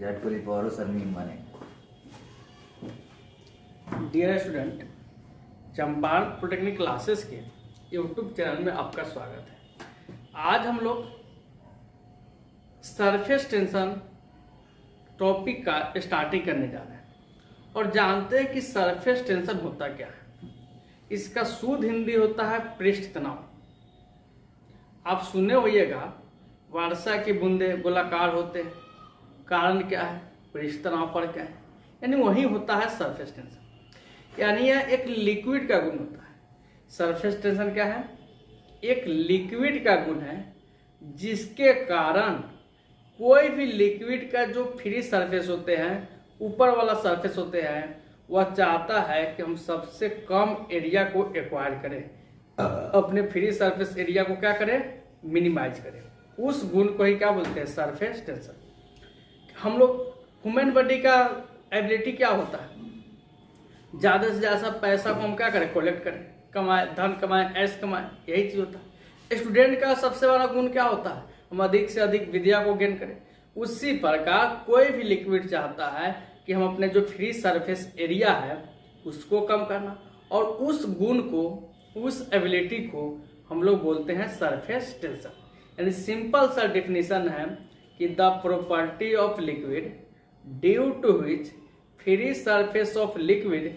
Virat Kohli power शर्मी माने। Dear student, Champaran polytechnic classes के यूट्यूब चैनल में आपका स्वागत है। आज हम लोग सरफेस टेंशन टॉपिक का स्टार्टिंग करने जा रहे हैं और जानते हैं कि सरफेस टेंशन होता क्या है। इसका शुद्ध हिंदी होता है पृष्ठ तनाव। आप सुने होइएगा, वर्षा की बूंदे गोलाकार होते हैं, कारण क्या है? पृष्ठ तनाव पर क्या है, यानी वही होता है सरफेस टेंशन। यानी यह एक लिक्विड का गुण होता है। सरफेस टेंशन क्या है? एक लिक्विड का गुण है जिसके कारण कोई भी लिक्विड का जो फ्री सरफेस होते हैं, ऊपर वाला सरफेस होते हैं, वह चाहता है कि हम सबसे कम एरिया को एक्वायर करें, अपने फ्री सरफेस एरिया को क्या करें? मिनिमाइज करें। उस गुण को ही क्या बोलते हैं? Surface tension. हम लोग ह्यूमन बॉडी का एबिलिटी क्या होता है? ज़्यादा से ज़्यादा पैसा को हम क्या करें? कलेक्ट करें, कमाएं, धन कमाएं, ऐश कमाएं, यही चीज़ होता है। स्टूडेंट का सबसे बड़ा गुण क्या होता है? हम अधिक से अधिक विद्या को गेन करें। उसी प्रकार कोई भी लिक्विड चाहता है कि हम अपने जो फ्री सरफेस एरिया है उसको कम करना, और उस गुण को, उस एबिलिटी को हम लोग बोलते हैं सरफेस टेंशन। यानी सिंपल सा डिफिनीशन है कि the property of liquid due to which free surface of liquid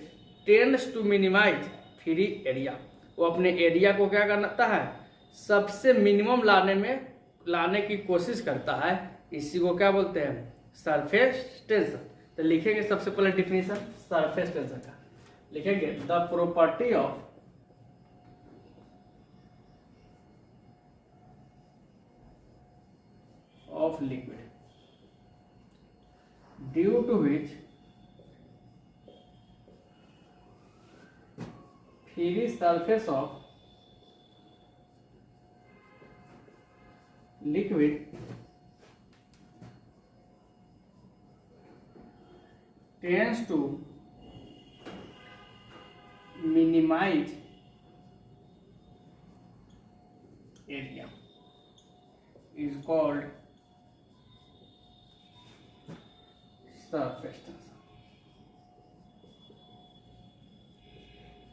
tends to minimize free area. वो अपने एरिया को क्या करता है? सबसे मिनिमम लाने की कोशिश करता है। इसी को क्या बोलते हैं? Surface tension. तो लिखेंगे सबसे पहले डिफिनीशन सरफेस टेंशन का, लिखेंगे the property of liquid due to which free surface of liquid tends to minimize area is called surface tension।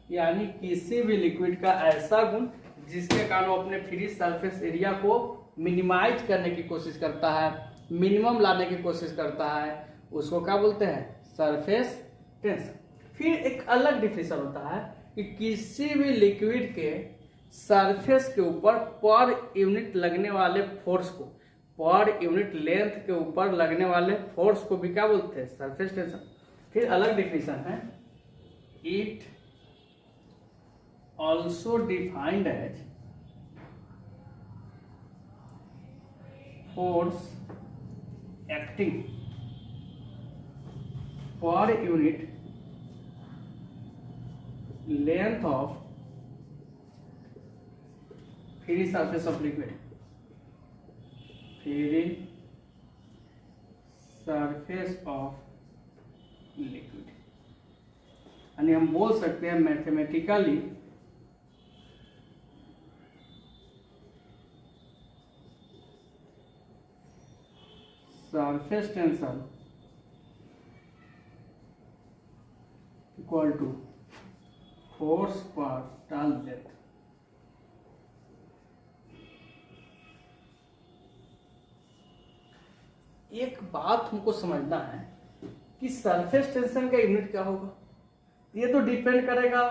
यानी किसी भी लिक्विड का ऐसा गुण जिसके कारण वो अपने फ्री सरफेस एरिया को मिनिमाइज करने की कोशिश करता है, मिनिमम लाने की कोशिश करता है, उसको क्या बोलते हैं? Surface tension. फिर एक अलग डिफिनेशन होता है कि किसी भी लिक्विड के सरफेस के ऊपर पर यूनिट लगने वाले फोर्स को, पर यूनिट लेंथ के ऊपर लगने वाले फोर्स को भी क्या बोलते हैं? Surface tension. फिर अलग डिफिनेशन है, it also defined as force acting per unit length of free surface of liquid, free surface of liquid। यानी हम बोल सकते हैं mathematically surface tension equal to force per turn length. एक बात हमको समझना है कि सरफेस टेंशन का यूनिट क्या होगा। ये तो डिपेंड करेगा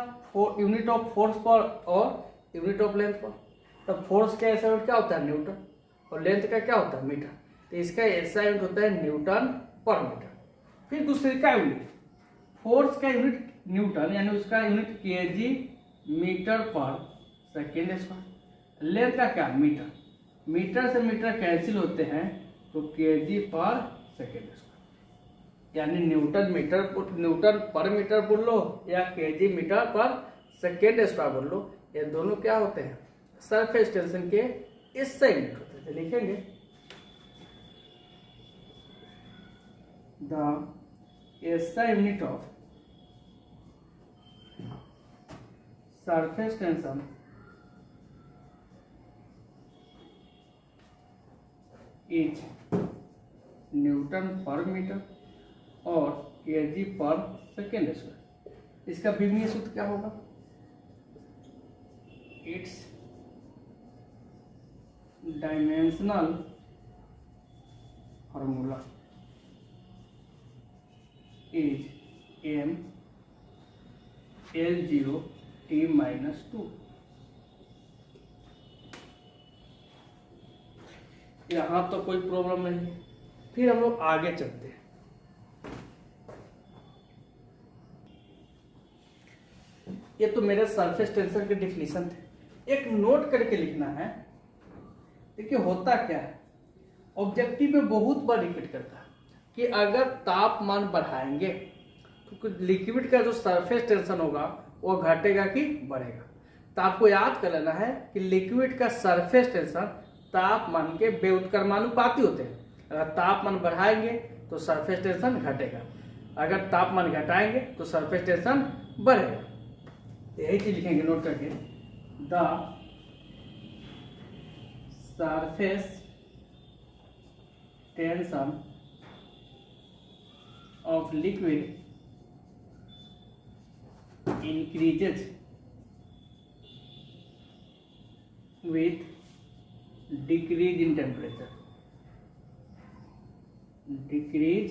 यूनिट ऑफ फोर्स पर और यूनिट ऑफ लेंथ पर। तब फोर्स का ऐसा यूनिट क्या होता है? न्यूटन। और लेंथ का क्या होता है? मीटर। तो इसका ऐसा यूनिट होता है न्यूटन पर मीटर। फिर दूसरे का यूनिट, फोर्स का यूनिट न्यूटन, यानी उसका यूनिट केजी मीटर पर सेकेंड स्क्वायर। लेंथ का क्या? मीटर। मीटर से मीटर कैंसिल होते हैं तो केजी पर सेकेंड स्क्वायर। यानी न्यूटन पर मीटर बोल लो या केजी मीटर पर सेकेंड स्क्वायर बोल लो, ये दोनों क्या होते हैं? सरफेस टेंशन के इससे यूनिट होते हैं। लिखेंगे the SI unit of surface tension is Newton पर मीटर और केजी पर सेकेंड स्क्वायर। इसका बीमीय सूत्र क्या होगा? It's dimensional formula is m L0 T-2। यहाँ तो कोई प्रॉब्लम नहीं है। फिर हम लोग आगे चलते हैं। ये तो मेरे सरफेस टेंशन के डिफिनीशन थे। एक नोट करके लिखना है। देखिए होता क्या है, ऑब्जेक्टिव में बहुत बार रिपीट करता है कि अगर तापमान बढ़ाएंगे तो लिक्विड का जो सरफेस टेंशन होगा वो घटेगा कि बढ़ेगा। तो आपको याद कर लेना है कि लिक्विड का सरफेस टेंशन तापमान के व्युत्क्रमानुपाती होते हैं। अगर तापमान बढ़ाएंगे तो सरफेस टेंशन घटेगा, अगर तापमान घटाएंगे तो सरफेस टेंशन बढ़ेगा। यही चीज लिखेंगे नोट करके, the surface tension of liquid increases with decrease in temperature। Decrease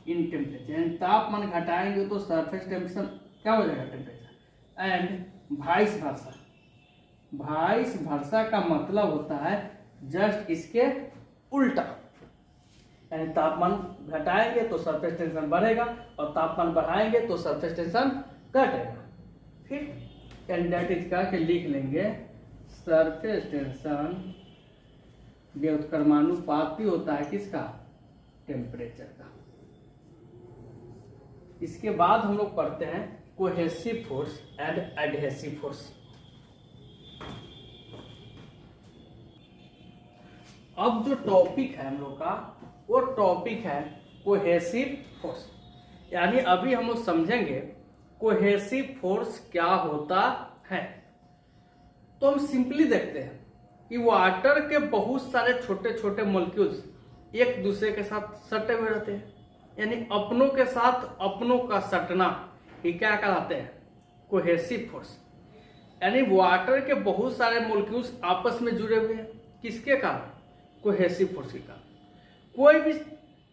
in temperature, तापमान घटाएंगे तो सरफेस टेंशन क्या हो जाएगा? Temperature. And vice versa, vice versa का मतलब होता है जस्ट इसके उल्टा, यानी तापमान घटाएंगे तो सरफेस टेंशन बढ़ेगा और तापमान बढ़ाएंगे तो सरफेस टेंशन घटेगा। फिर कैंडिडेट का के लिख लेंगे सरफेस टेंशन व्युत्क्रमानुपाती होता है किसका? टेम्परेचर का। इसके बाद हम लोग पढ़ते हैं cohesive force and adhesive force. अब जो टॉपिक है हम लोग का वो टॉपिक है कोहेसिव फोर्स, यानी अभी हम लोग समझेंगे कोहेसिव फोर्स क्या होता है। तो हम सिंपली देखते हैं कि वाटर के बहुत सारे छोटे छोटे मॉलिक्यूल्स एक दूसरे के साथ सटे हुए रहते हैं, यानी अपनों के साथ अपनों का सटना ये क्या कहलाते हैं? Cohesive force. यानी वाटर के बहुत सारे मॉलिक्यूल्स आपस में जुड़े हुए हैं, किसके कारण? कोहेसिव फोर्स के कारण। कोई भी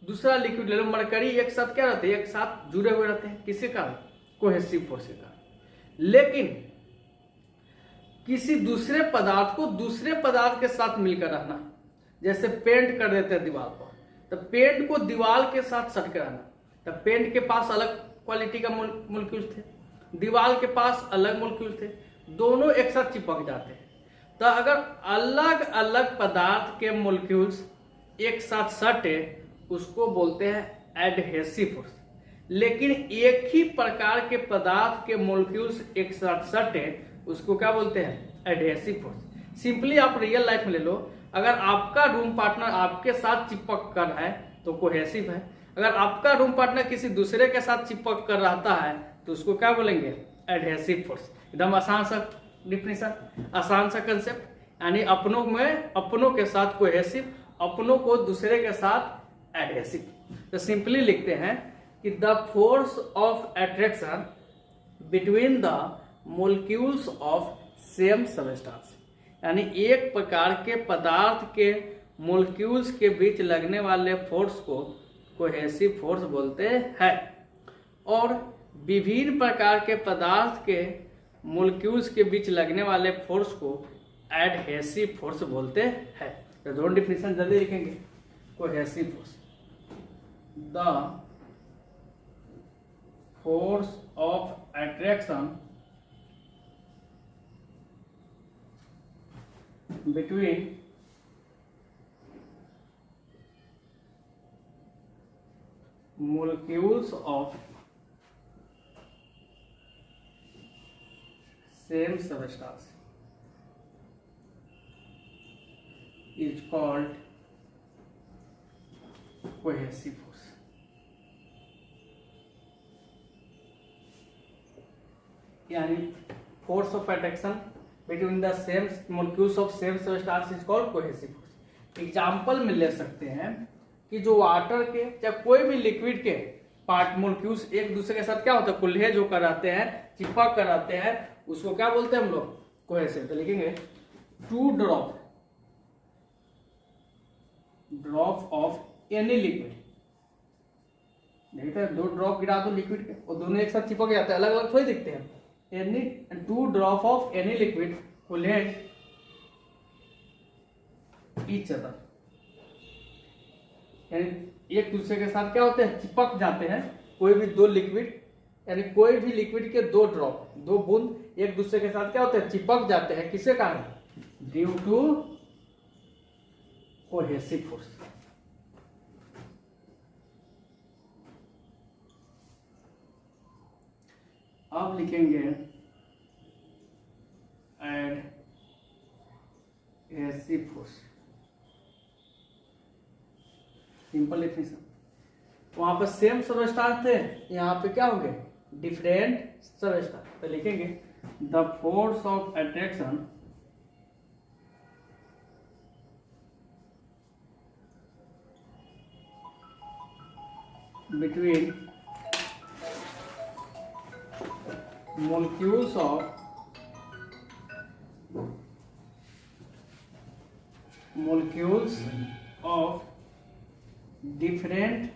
दूसरा लिक्विड ले लो, मरकरी, एक साथ क्या रहते हैं? एक साथ जुड़े हुए रहते हैं, किसके कारण? कोहेसिव फोर्स के कारण। लेकिन किसी दूसरे पदार्थ को दूसरे पदार्थ के साथ मिलकर रहना, जैसे पेंट कर देते हैं दीवार पर, तो पेंट को दीवार के साथ सट कर रहना, तो पेंट के पास अलग क्वालिटी का मॉलिक्यूल्स थे, दीवार के पास अलग मॉलिक्यूल्स थे, दोनों एक साथ चिपक जाते हैं। तो अगर अलग अलग पदार्थ के मॉलिक्यूल्स एक साथ सटे उसको बोलते हैं एडहेसिव फोर्स। लेकिन एक ही प्रकार के पदार्थ के मॉलिक्यूल्स एक साथ सटे उसको क्या बोलते हैं? Adhesive force. सिंपली आप रियल लाइफ में ले लो, अगर आपका रूम पार्टनर आपके साथ चिपक कर है तो कोहेसिव है, अगर आपका रूम पार्टनर किसी दूसरे के साथ चिपक कर रहता है तो उसको क्या बोलेंगे? Adhesive force. एकदम आसान सा डिफिनेशन, आसान सा कंसेप्ट, यानी अपनों में अपनों के साथ कोहेसिव, अपनों को दूसरे के साथ एडहेसिव। तो सिंपली लिखते हैं कि the force of attraction between the molecules of same substance, यानी एक प्रकार के पदार्थ के मोलिक्यूल्स के बीच लगने वाले फोर्स को कोहेसिव फोर्स बोलते हैं, और विभिन्न प्रकार के पदार्थ के मोलिक्यूल्स के बीच लगने वाले फोर्स को एडहेसिव फोर्स बोलते हैं। तो दोनों डिफिनेशन जल्दी लिखेंगे। Cohesive force, the force of attraction between molecules of same substance is called cohesive force। यानी force of attraction between the same molecules of same substance is called cohesive force। Example में ले सकते हैं कि जो water के या कोई भी लिक्विड के पार्ट मोलिक्यूल्स एक दूसरे के साथ क्या होता है, कुल्हे जो कराते हैं, चिपक कराते हैं, उसको क्या बोलते हैं हम लोग, कोहेसिव। तो लिखेंगे 2 ड्रॉप ऑफ एनी लिक्विड। देखते हैं 2 ड्रॉप गिरा दो लिक्विड के और दोनों एक साथ चिपक जाते हैं, अलग अलग थोड़ी दिखते हैं। Any 2 drop of any liquid college each other, यानी एक दूसरे के साथ क्या होते हैं, चिपक जाते हैं। कोई भी 2 लिक्विड, यानी कोई भी लिक्विड के 2 ड्रॉप, 2 बूंद एक दूसरे के साथ क्या होते हैं, चिपक जाते हैं। किसके कारण, ड्यू टू कोहेसिव फोर्स। अब लिखेंगे एडहेसिव फोर्स, सिंपल डेफिनेशन। वहां पर सेम सबस्टांस थे, यहाँ पे क्या हो गए, डिफरेंट सबस्टांस। तो लिखेंगे the force of attraction between molecules of different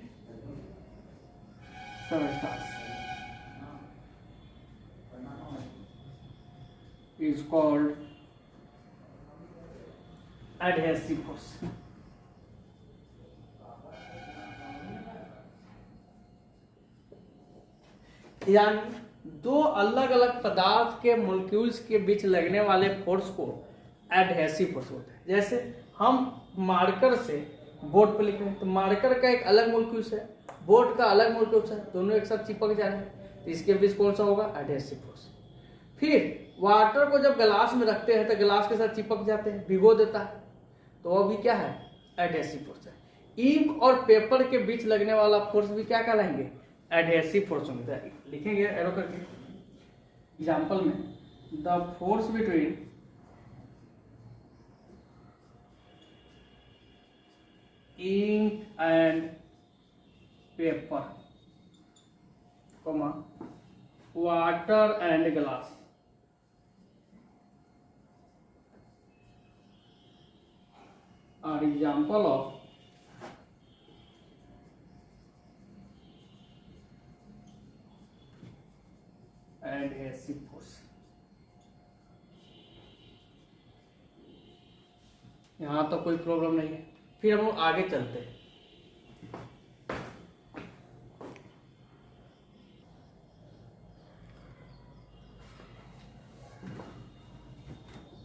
substance is called adhesive force। यानी 2 अलग अलग पदार्थ के मोलिक्यूल्स के बीच लगने वाले फोर्स को एडहेसिव फोर्स होता है। जैसे हम मार्कर से बोर्ड पर लिख रहे हैं, तो मार्कर का एक अलग मोलिक्यूल्स है, बोर्ड का अलग मोलिक्यूल्स है, दोनों एक साथ चिपक जा रहे हैं, तो इसके बीच कौन सा होगा, एडहेसिव फोर्स। फिर वाटर को जब गिलास में रखते हैं तो गिलास के साथ चिपक जाते हैं, भिगो देता है, तो वो भी क्या है, एडहेसिव फोर्स है। इंक और पेपर के बीच लगने वाला फोर्स भी क्या कहलाएंगे, एडहेसिव फोर्स होता है। लिखेंगे एरो करके एग्जाम्पल में, the force between ink and paper, water and glass are example of adhesive force. यहां तो कोई प्रॉब्लम नहीं है। फिर हम लोग आगे चलते हैं।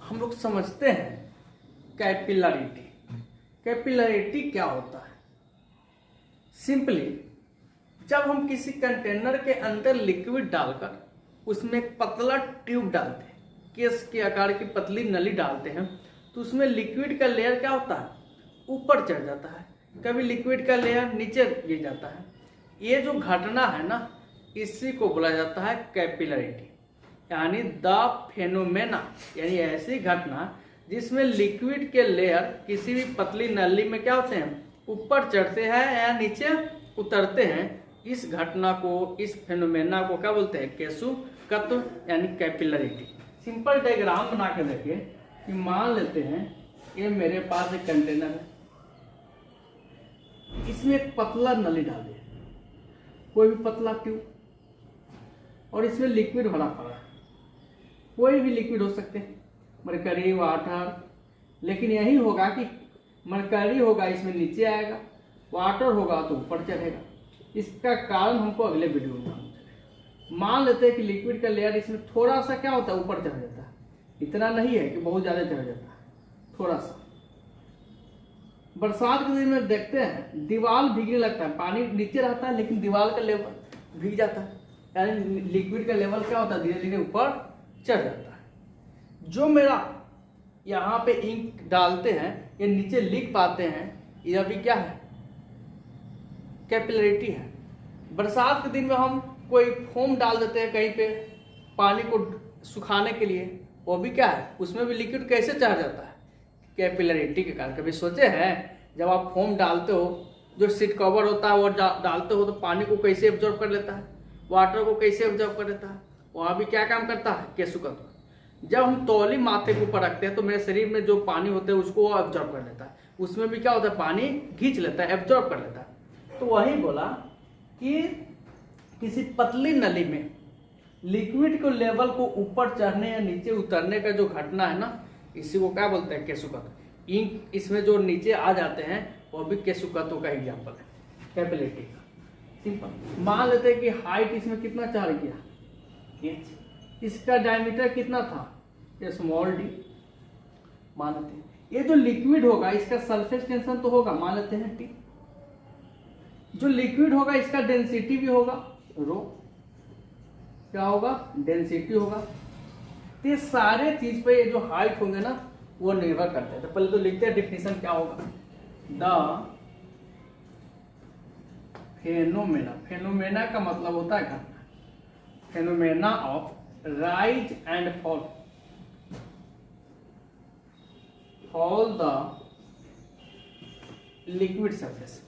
हम लोग समझते हैं कैपिलरिटी। कैपिलरिटी क्या होता है, सिंपली जब हम किसी कंटेनर के अंदर लिक्विड डालकर उसमें एक पतला ट्यूब डालते हैं, केस के आकार की पतली नली डालते हैं, तो उसमें लिक्विड का लेयर क्या होता है, ऊपर चढ़ जाता है, कभी लिक्विड का लेयर नीचे गिर जाता है। ये जो घटना है ना, इसी को बोला जाता है कैपिलरिटी, यानी द फेनोमेना, यानी ऐसी घटना जिसमें लिक्विड के लेयर किसी भी पतली नली में क्या होते हैं, ऊपर चढ़ते हैं या नीचे उतरते हैं। इस घटना को, इस फेनोमेना को क्या बोलते हैं, केशुकत्व यानी कैपिलरिटी। सिंपल डायग्राम बना के देखिए कि मान लेते हैं ये मेरे पास एक कंटेनर है, इसमें एक पतला नली डाल दिया, कोई भी पतला ट्यूब, और इसमें लिक्विड भरा पड़ा है, कोई भी लिक्विड हो सकते हैं, मरकरी, वाटर, लेकिन यही होगा कि मरकरी होगा इसमें नीचे आएगा, वाटर होगा तो ऊपर चढ़ेगा। इसका कारण हमको अगले वीडियो में मालूम चलेगा। मान लेते हैं कि लिक्विड का लेयर इसमें थोड़ा सा क्या होता है, ऊपर चढ़ जाता है, इतना नहीं है कि बहुत ज़्यादा चढ़ जाता है, थोड़ा सा। बरसात के दिन में देखते हैं दीवार भीगने लगता है, पानी नीचे रहता है लेकिन दीवार का लेवल भीग जाता है, यानी लिक्विड का लेवल क्या होता है, धीरे धीरे ऊपर चढ़ जाता है। जो मेरा यहाँ पे इंक डालते हैं ये नीचे लिख पाते हैं, यह भी क्या है, कैपिलरिटी है। बरसात के दिन में हम कोई फोम डाल देते हैं कहीं पे पानी को सुखाने के लिए, वो भी क्या है, उसमें भी लिक्विड कैसे चढ़ जाता है, कैपिलरिटी के कारण। कभी सोचे हैं जब आप फोम डालते हो जो सीट कवर होता है वो डालते हो तो पानी को कैसे एब्जॉर्ब कर लेता है, वाटर को कैसे एब्जॉर्ब कर लेता है, वहाँ भी क्या काम करता है, केशुकत्व। जब हम तौली माथे के ऊपर रखते हैं तो मेरे शरीर में जो पानी होता है उसको वो एब्जॉर्ब कर लेता है, उसमें भी क्या होता है, पानी खींच लेता है, एब्जॉर्ब कर लेता है। तो वही बोला कि किसी पतली नली में लिक्विड को लेवल को ऊपर चढ़ने या नीचे उतरने का जो घटना है ना, इसी को क्या बोलते हैं, केशुकत्व। इंक इसमें जो नीचे आ जाते हैं वो भी केशुकत्व का एग्जाम्पल है, कैपिलरी का। सिंपल। मान लेते हैं कि हाइट इसमें कितना चढ़ गया, h, इसका डायमीटर कितना था, स्मॉल d। मान लेते हैं ये जो लिक्विड होगा इसका सरफेस टेंशन तो होगा, मान लेते हैं t। जो लिक्विड होगा इसका डेंसिटी भी होगा रो, क्या होगा, डेंसिटी होगा। तो ये सारे चीज पे ये जो हाइट होंगे ना वो निर्भर करते हैं। तो पहले तो लिखते हैं डिफिनीशन क्या होगा, द फेनोमेना, फेनोमेना का मतलब होता है घटना, phenomena of rise and fall the liquid surface,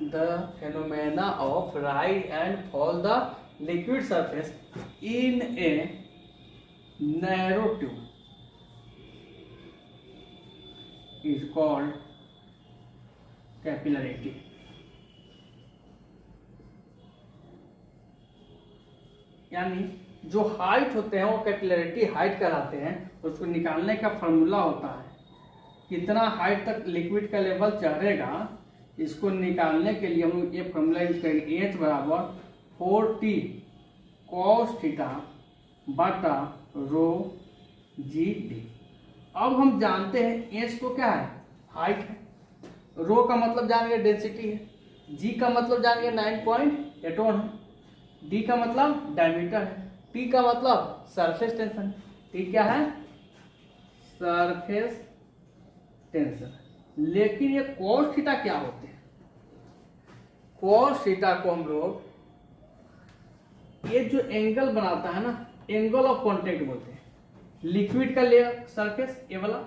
the phenomena of rise and fall the liquid surface in a narrow tube is called capillarity। यानी जो हाइट होते हैं वो कैपिलरिटी हाइट कहलाते हैं। उसको निकालने का फॉर्मूला होता है कितना हाइट तक लिक्विड का लेवल चढ़ेगा, इसको निकालने के लिए हम लोग ये फॉर्मूला यूज करेंगे, H बराबर 4T cos थीटा बटा रो जी डी। अब हम जानते हैं H को क्या है, हाइट है, रो का मतलब जान गए डेंसिटी है, G का मतलब जान गए 9.81 है, D का मतलब डायमीटर है, T का मतलब सरफेस टेंशन। T क्या है, सरफेस टेंशन। लेकिन ये cos थीटा क्या होते हैं, cos थीटा को हम लोग ये जो एंगल बनाता है ना, एंगल ऑफ कांटेक्ट बोलते हैं। लिक्विड का लेयर सरफेस ये वाला,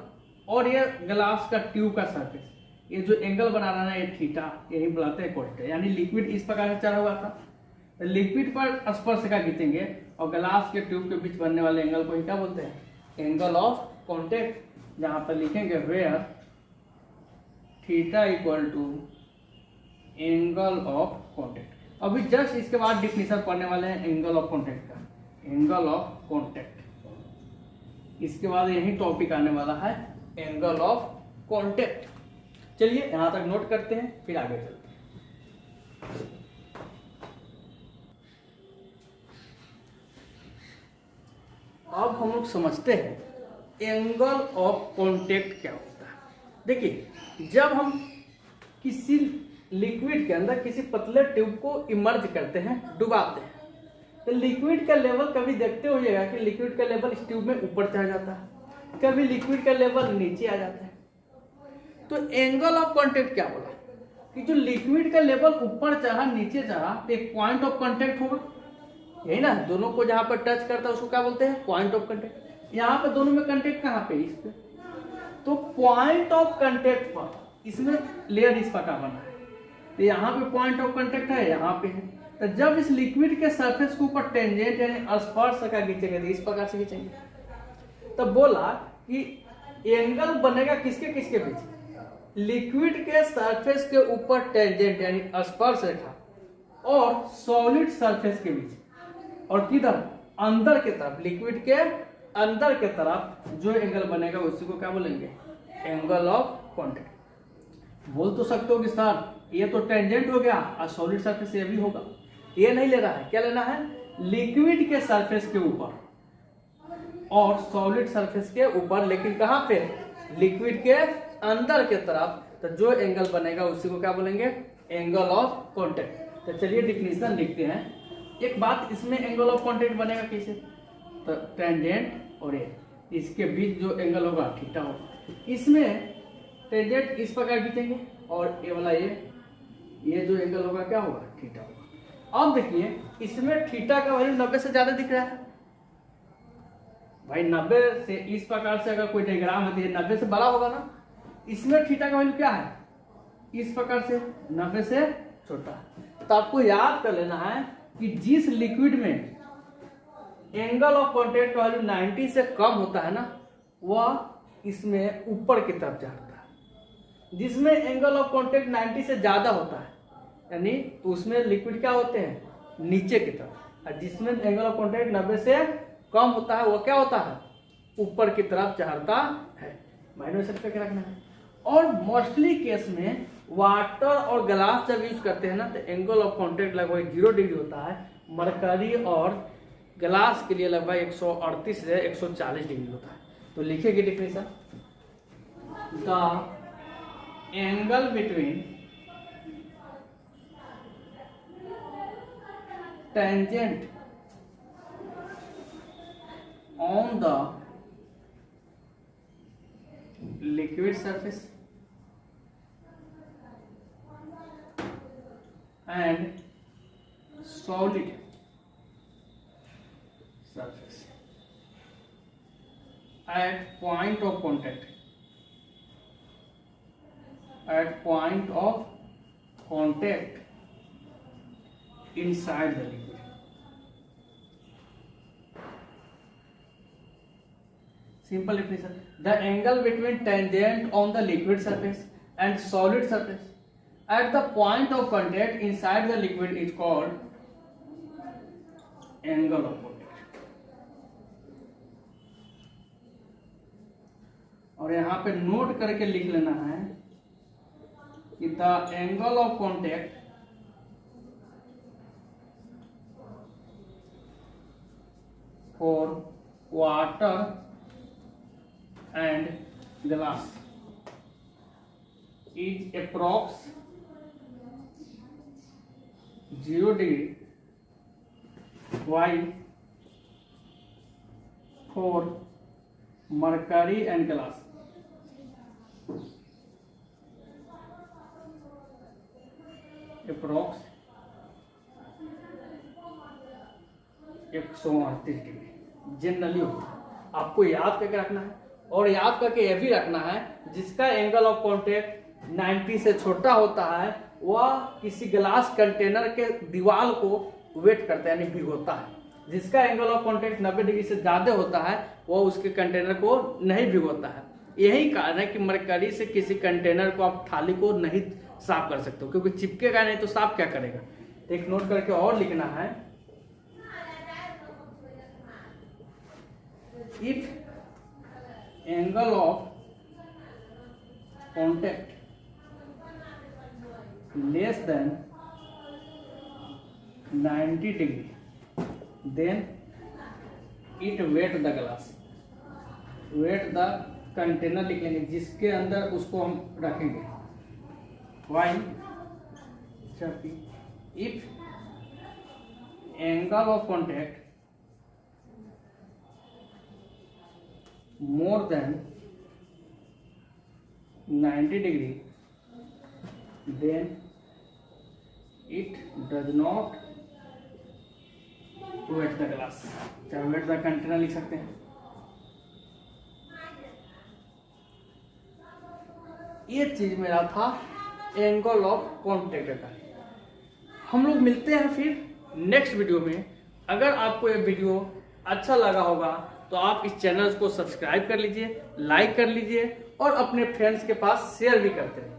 और ये ग्लास का ट्यूब का सरफेस, ये जो एंगल बना रहा है ये थीटा, यही बुलाते हैं cos थीटा। यानी लिक्विड इस प्रकार से चढ़ा हुआ था तो लिक्विड पर स्पर्शिका खींचेंगे और ग्लास के ट्यूब के बीच बनने वाले एंगल को ही क्या बोलते हैं, एंगल ऑफ कांटेक्ट। जहां पर लिखेंगे where theta equal to angle of contact. अभी जस्ट इसके बाद डिफिनीशन पढ़ने वाले हैं एंगल ऑफ कांटेक्ट का, एंगल ऑफ कांटेक्ट। इसके बाद यही टॉपिक आने वाला है एंगल ऑफ कांटेक्ट। चलिए यहां तक नोट करते हैं, फिर आगे चलते हैं। अब हम लोग समझते हैं एंगल ऑफ कांटेक्ट क्या होता है। देखिए जब हम किसी लिक्विड के अंदर किसी पतले ट्यूब को इमर्ज करते हैं, डुबाते हैं, तो लिक्विड का लेवल कभी देखते होइएगा कि लिक्विड का लेवल इस ट्यूब में ऊपर चढ़ जाता है, कभी लिक्विड का लेवल नीचे आ जाता है। तो एंगल ऑफ कांटेक्ट क्या बोला कि जो लिक्विड का लेवल ऊपर चढ़ा नीचे चढ़ा तो एक पॉइंट ऑफ कांटेक्ट होगा, यही ना, दोनों को जहां पर टच करता है उसको क्या बोलते हैं, पॉइंट ऑफ कांटेक्ट। यहाँ पे दोनों में कांटेक्ट कहाँ पे, इस पे। तो पॉइंट ऑफ कांटेक्ट पर इसमें लेयर इस प्रकार बना है, तो यहाँ पे पॉइंट ऑफ कांटेक्ट है, यहाँ पे है। तो जब इस लिक्विड के सरफेस के ऊपर टेंजेंट यानी स्पर्शरेखा खींचेंगे तो इस प्रकार से खींचेंगे। तो बोला कि एंगल बनेगा किसके किसके बीच, लिक्विड के सरफेस के ऊपर टेंजेंट यानी स्पर्शरेखा और सॉलिड सरफेस के बीच, और किधर, अंदर के तरफ, लिक्विड के अंदर के तरफ जो एंगल बनेगा उसी को क्या बोलेंगे, एंगल ऑफ कांटेक्ट। बोल तो सकते हो कि सर ये तो टेंजेंट हो गया और सॉलिड सरफेस ये भी होगा, ये नहीं ले रहा है, क्या लेना है, लिक्विड के सरफेस के ऊपर और सॉलिड सरफेस के ऊपर, लेकिन कहां पे, लिक्विड के अंदर के तरफ। तो जो एंगल बनेगा उसी को क्या बोलेंगे, एंगल ऑफ कांटेक्ट। तो चलिए डिफिनीशन लिखते हैं। एक बात, इसमें एंगल ऑफ कांटेक्ट बनेगा कैसे, तो टेंजेंट और ये इसके बीच जो एंगल होगा थीटा होगा। इसमें टेंजेंट इस प्रकार खींचेंगे और ये वाला ये जो एंगल होगा क्या होगा, थीटा होगा। अब देखिए इसमें थीटा का वैल्यू 90 से ज्यादा दिख रहा है भाई, 90 से इस प्रकार से अगर कोई डायग्राम है तो ये 90 से बड़ा होगा ना। इसमें थीटा का वैल्यू क्या है, इस प्रकार से 90 से छोटा। तो आपको याद कर लेना है कि जिस लिक्विड में एंगल ऑफ कॉन्टैक्ट वैल्यू 90 से कम होता है ना, वह इसमें ऊपर की तरफ जाता है। जिसमें एंगल ऑफ कॉन्टैक्ट 90 से ज्यादा होता है यानी तो उसमें लिक्विड क्या होते हैं, नीचे की तरफ। और जिसमें एंगल ऑफ कॉन्टैक्ट 90 से कम होता है वो क्या होता है, ऊपर की तरफ चढ़ता है। माइनस करके रखना है। और मोस्टली केस में वाटर और ग्लास जब यूज करते हैं ना तो एंगल ऑफ कॉन्टैक्ट लगभग 0 डिग्री होता है। मरकरी और ग्लास के लिए लगभग 138 से 140 डिग्री होता है। तो लिखेंगे definition, the angle between tangent on the liquid surface and solid surface at point of contact inside the liquid. Simple definition: the angle between tangent on the liquid surface and solid surface at the point of contact inside the liquid is called angle of contact. और यहाँ पे note करके लिख लेना है कि the angle of contact for water and glass is approx 0 degree, while for mercury and glass approx 138 degree generally होता है। आपको याद करके रखना है। और याद करके यह भी रखना है जिसका एंगल ऑफ कॉन्टैक्ट 90 से छोटा होता है वह किसी ग्लास कंटेनर के दीवार को वेट करता है यानी भिगोता है। जिसका एंगल ऑफ कॉन्टैक्ट 90 डिग्री से ज्यादा होता है वह उसके कंटेनर को नहीं भिगोता है। यही कारण है कि मरकरी से किसी कंटेनर को आप थाली को नहीं साफ कर सकते हो क्योंकि चिपकेगा नहीं तो साफ क्या करेगा। एक नोट करके और लिखना है, if angle of contact less than 90 degree then it wet the glass, wet the container लिख लेंगे जिसके अंदर उसको हम रखेंगे। while if angle of contact more than 90 degree then it does not wet the glass, चाहे wet the container लिख सकते हैं। ये चीज मेरा था एंगल ऑफ कॉन्टैक्ट का। हम लोग मिलते हैं फिर नेक्स्ट वीडियो में। अगर आपको ये वीडियो अच्छा लगा होगा तो आप इस चैनल को सब्सक्राइब कर लीजिए, लाइक कर लीजिए और अपने फ्रेंड्स के पास शेयर भी करते रहिए।